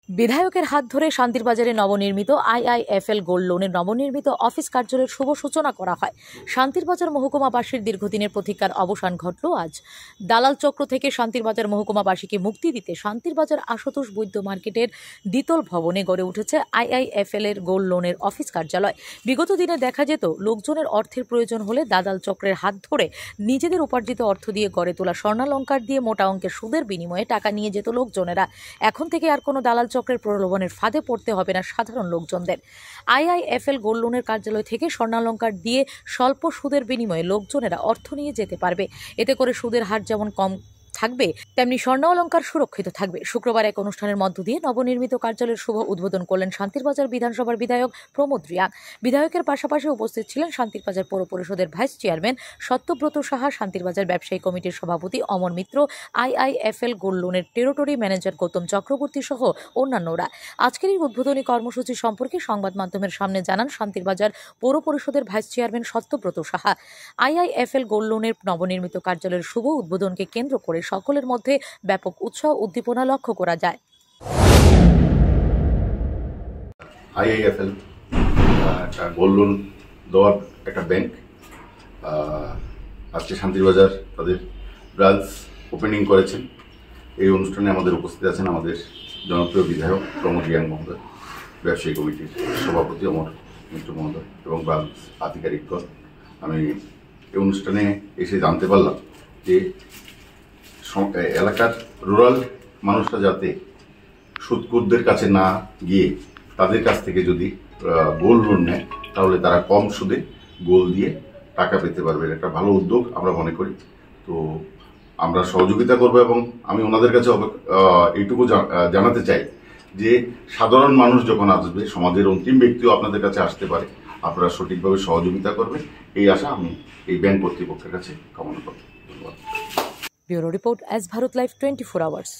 বিধায়কের হাত ধরে শান্তির বাজারে নবনির্মিত আইআইএফএল গোল্ড লোনের নবনির্মিত অফিস কার্যালয়ের শুভ সূচনা করা হয়। শান্তির বাজার মহকুমাবাসীর দীর্ঘদিনের প্রতীক্ষার অবসান ঘটল আজ। দালাল চক্র থেকে শান্তির বাজার মহকুমাবাসীকে মুক্তি দিতে শান্তির বাজার আশুতোষ বৈদ্য মার্কেটের দ্বিতল ভবনে গড়ে উঠেছে আইআইএফএল এর গোল্ড লোনের অফিস কার্যালয়। বিগত দিনে দেখা যেত লোকজনের অর্থের প্রয়োজন হলে দালাল চক্রের হাত ধরে নিজেদের উপার্জিত অর্থ দিয়ে গড়ে তোলা স্বর্ণালঙ্কার দিয়ে মোটা অঙ্কের সুদের বিনিময়ে টাকা নিয়ে যেত লোকজনেরা। এখন থেকে আর কোনো দালাল চক্রের প্রলোভনের ফাঁদে পড়তে হবে না সাধারণ লোকজনদের। আইআইএফএল গোল্ড লোনের কার্যালয় থেকে স্বর্ণালঙ্কার দিয়ে স্বল্প সুদের বিনিময়ে লোকজনেরা অর্থ নিয়ে যেতে পারবে। এতে করে সুদের হার যেমন কম থাকবে তেমনি স্বর্ণ অলঙ্কার সুরক্ষিত থাকবে। শুক্রবার এক অনুষ্ঠানের মধ্য দিয়ে নবনির্মিত কার্যালয়ের শুভ উদ্বোধন করলেন শান্তির বাজার বিধানসভার বিধায়ক প্রমোদ রিয়াং। বিধায়কের পাশাপাশি উপস্থিত ছিলেন শান্তির বাজার পৌর পরিষদের ভাইস চেয়ারম্যান সত্যব্রত সাহা, শান্তির বাজার ব্যবসায়ী কমিটির সভাপতি অমর মিত্র, আইআইএফএল গোল্ড লোনের টেরিটরি ম্যানেজার গৌতম চক্রবর্তী সহ অন্যান্যরা। আজকের এই উদ্বোধনী কর্মসূচি সম্পর্কে সংবাদ মাধ্যমের সামনে জানান শান্তির বাজার পৌর পরিষদের vice chairman Satyabrata Saha. IIFL gold লোনের নবনির্মিত কার্যালয়ের শুভ উদ্বোধনকে কেন্দ্র করে সকলের মধ্যে ব্যাপক উৎসাহ উদ্দীপনা লক্ষ্য করা যায়। আইআইএফএল একটা গোল্ড লোন দেওয়ার একটা ব্যাংক আজকে শান্তির বাজার তাদের ব্রাঞ্চ ওপেনিং করেছেন। এই অনুষ্ঠানে আমাদের উপস্থিত আছেন আমাদের জনপ্রিয় বিধায়ক প্রমোদ রিয়াং মহোদয়, ব্যবসায়ী কমিটির সভাপতি অমর মিত্র মহোদয় এবং ব্রাঞ্চ আধিকারিকগণ। আমি এই অনুষ্ঠানে এসে জানতে পারলাম যে এলাকার রুরাল মানুষরা যাতে সুদখোরদের কাছে না গিয়ে তাদের কাছ থেকে যদি গোল্ড লোন নেয় তাহলে তারা কম সুদে গোল্ড দিয়ে টাকা পেতে পারবে। একটা ভালো উদ্যোগ আমরা মনে করি। তো আমরা সহযোগিতা করব এবং আমি ওনাদের কাছে এইটুকু জানাতে চাই যে সাধারণ মানুষ যখন আসবে, সমাজের অন্তিম ব্যক্তিও আপনাদের কাছে আসতে পারে, আপনারা সঠিকভাবে সহযোগিতা করবেন এই আশা আমি এই ব্যাংক কর্তৃপক্ষের কাছে কামনা করব। ধন্যবাদ। Bureau report, S Bharat live 24 hours.